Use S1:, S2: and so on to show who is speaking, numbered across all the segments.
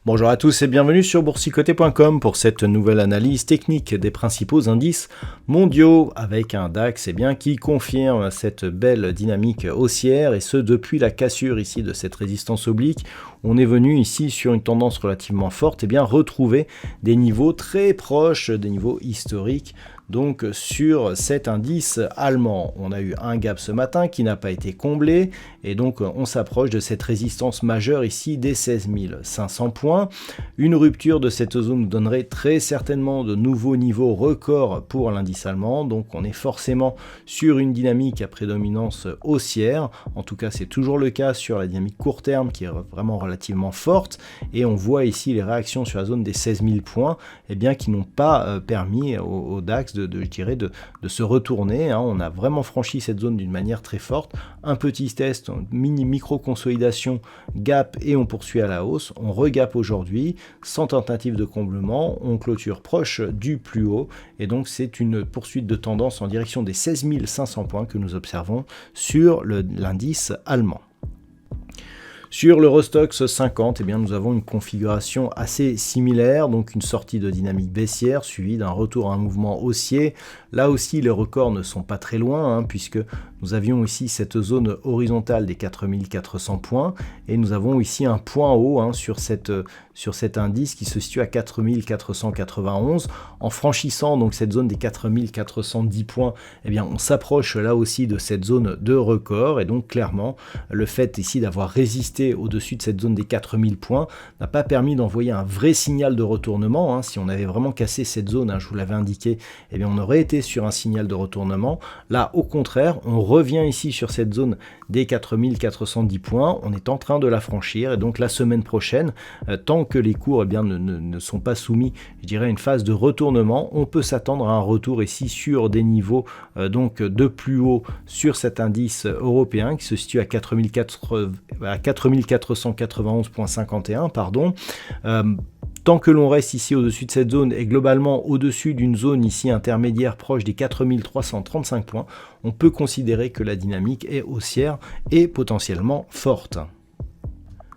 S1: Bonjour à tous et bienvenue sur boursicoté.com pour cette nouvelle analyse technique des principaux indices mondiaux avec un DAX qui confirme cette belle dynamique haussière et ce depuis la cassure ici de cette résistance oblique. On est venu ici sur une tendance relativement forte retrouver des niveaux très proches des niveaux historiques. Donc sur cet indice allemand, on a eu un gap ce matin qui n'a pas été comblé et donc on s'approche de cette résistance majeure ici des 16 500 points. Une rupture de cette zone nous donnerait très certainement de nouveaux niveaux records pour l'indice allemand. Donc on est forcément sur une dynamique à prédominance haussière. En tout cas c'est toujours le cas sur la dynamique court terme qui est vraiment relativement forte et on voit ici les réactions sur la zone des 16 000 points qui n'ont pas permis au DAX de se retourner. On a vraiment franchi cette zone d'une manière très forte. Un petit test, micro-consolidation, gap et on poursuit à la hausse. On regap aujourd'hui, sans tentative de comblement. On clôture proche du plus haut et donc c'est une poursuite de tendance en direction des 16 500 points que nous observons sur l'indice allemand. Sur l'Eurostoxx 50, nous avons une configuration assez similaire, donc une sortie de dynamique baissière suivie d'un retour à un mouvement haussier. Là aussi, les records ne sont pas très loin, puisque nous avions ici cette zone horizontale des 4400 points, et nous avons ici un point haut sur cet indice qui se situe à 4491. En franchissant donc cette zone des 4410 points, on s'approche là aussi de cette zone de record, et donc clairement, le fait ici d'avoir résisté au-dessus de cette zone des 4000 points n'a pas permis d'envoyer un vrai signal de retournement. Si on avait vraiment cassé cette zone, je vous l'avais indiqué, on aurait été sur un signal de retournement. Là, au contraire, on revient ici sur cette zone des 4410 points. On est en train de la franchir et donc la semaine prochaine, tant que les cours ne sont pas soumis, à une phase de retournement, on peut s'attendre à un retour ici sur des niveaux de plus haut sur cet indice européen qui se situe à 4491,51, tant que l'on reste ici au-dessus de cette zone et globalement au-dessus d'une zone ici intermédiaire proche des 4335 points, on peut considérer que la dynamique est haussière et potentiellement forte.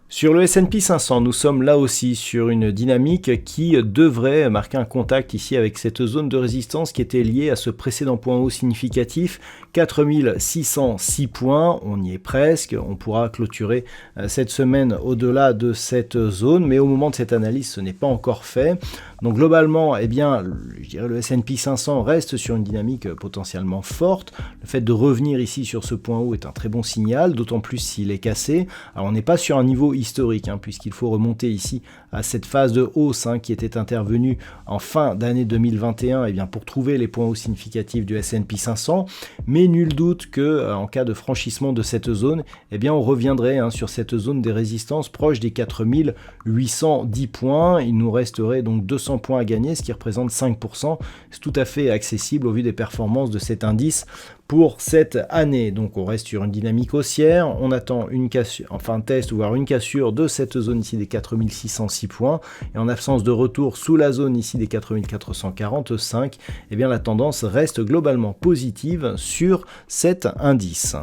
S1: Sur le S&P 500, nous sommes là aussi sur une dynamique qui devrait marquer un contact ici avec cette zone de résistance qui était liée à ce précédent point haut significatif, 4606 points, on y est presque, on pourra clôturer cette semaine au-delà de cette zone, mais au moment de cette analyse, ce n'est pas encore fait. Donc globalement, le S&P 500 reste sur une dynamique potentiellement forte. Le fait de revenir ici sur ce point haut est un très bon signal, d'autant plus s'il est cassé. Alors on n'est pas sur un niveau historique, puisqu'il faut remonter ici à cette phase de hausse qui était intervenue en fin d'année 2021 pour trouver les points hauts significatifs du S&P 500. Mais nul doute que en cas de franchissement de cette zone, on reviendrait sur cette zone des résistances proche des 4810 points. Il nous resterait donc 200 points à gagner, ce qui représente 5%. C'est tout à fait accessible au vu des performances de cet indice pour cette année. Donc on reste sur une dynamique haussière, on attend une cassure, un test voire une cassure de cette zone ici des 4606 points et en absence de retour sous la zone ici des 4445, la tendance reste globalement positive sur cet indice.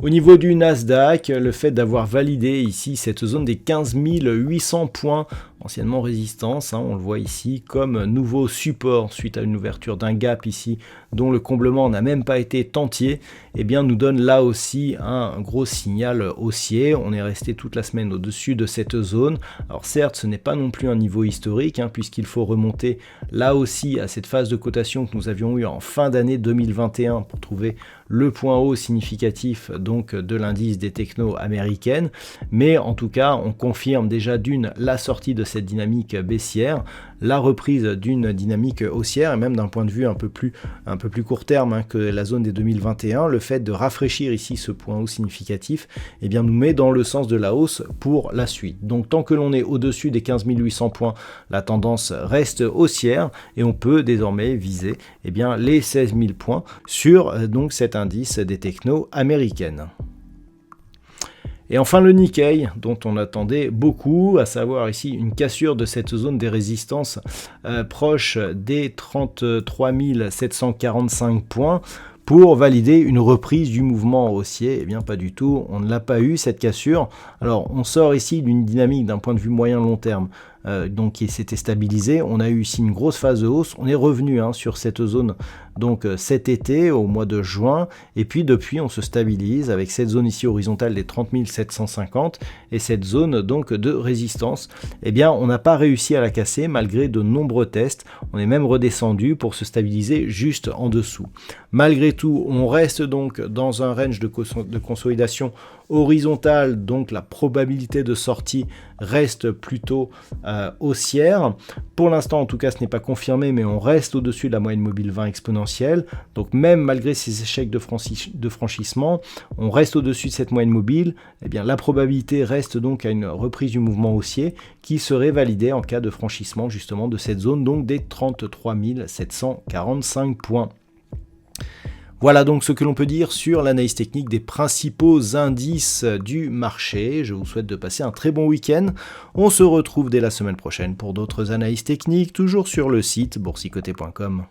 S1: Au niveau du Nasdaq, le fait d'avoir validé ici cette zone des 15 800 points, anciennement résistance, on le voit ici, comme nouveau support suite à une ouverture d'un gap ici, dont le comblement n'a même pas été entier, nous donne là aussi un gros signal haussier. On est resté toute la semaine au-dessus de cette zone. Alors certes, ce n'est pas non plus un niveau historique, puisqu'il faut remonter là aussi à cette phase de cotation que nous avions eue en fin d'année 2021 pour trouver le point haut significatif donc de l'indice des technos américaines, mais en tout cas on confirme déjà la sortie de cette dynamique baissière. la reprise d'une dynamique haussière, et même d'un point de vue un peu plus court terme que la zone des 2021, le fait de rafraîchir ici ce point haut significatif, eh bien, nous met dans le sens de la hausse pour la suite. Donc tant que l'on est au-dessus des 15 800 points, la tendance reste haussière et on peut désormais viser eh bien, les 16 000 points sur donc cet indice des technos américaines. Et enfin le Nikkei, dont on attendait beaucoup, à savoir ici une cassure de cette zone des résistances proche des 33 745 points, pour valider une reprise du mouvement haussier. Eh bien pas du tout, on ne l'a pas eu cette cassure. Alors on sort ici d'une dynamique d'un point de vue moyen-long terme donc qui s'était stabilisée. On a eu ici une grosse phase de hausse, on est revenu sur cette zone donc cet été au mois de juin, et puis depuis on se stabilise avec cette zone ici horizontale des 30 750 et cette zone donc de résistance. Eh bien on n'a pas réussi à la casser malgré de nombreux tests, on est même redescendu pour se stabiliser juste en dessous. Malgré tout, on reste donc dans un range de consolidation horizontale, donc la probabilité de sortie reste plutôt haussière. Pour l'instant, en tout cas, ce n'est pas confirmé, mais on reste au-dessus de la moyenne mobile 20 exponentielle. Donc même malgré ces échecs de franchissement, on reste au-dessus de cette moyenne mobile. Eh bien, la probabilité reste donc à une reprise du mouvement haussier qui serait validée en cas de franchissement justement de cette zone, donc des 33 745 points. Voilà donc ce que l'on peut dire sur l'analyse technique des principaux indices du marché. Je vous souhaite de passer un très bon week-end. On se retrouve dès la semaine prochaine pour d'autres analyses techniques, toujours sur le site boursicoté.com.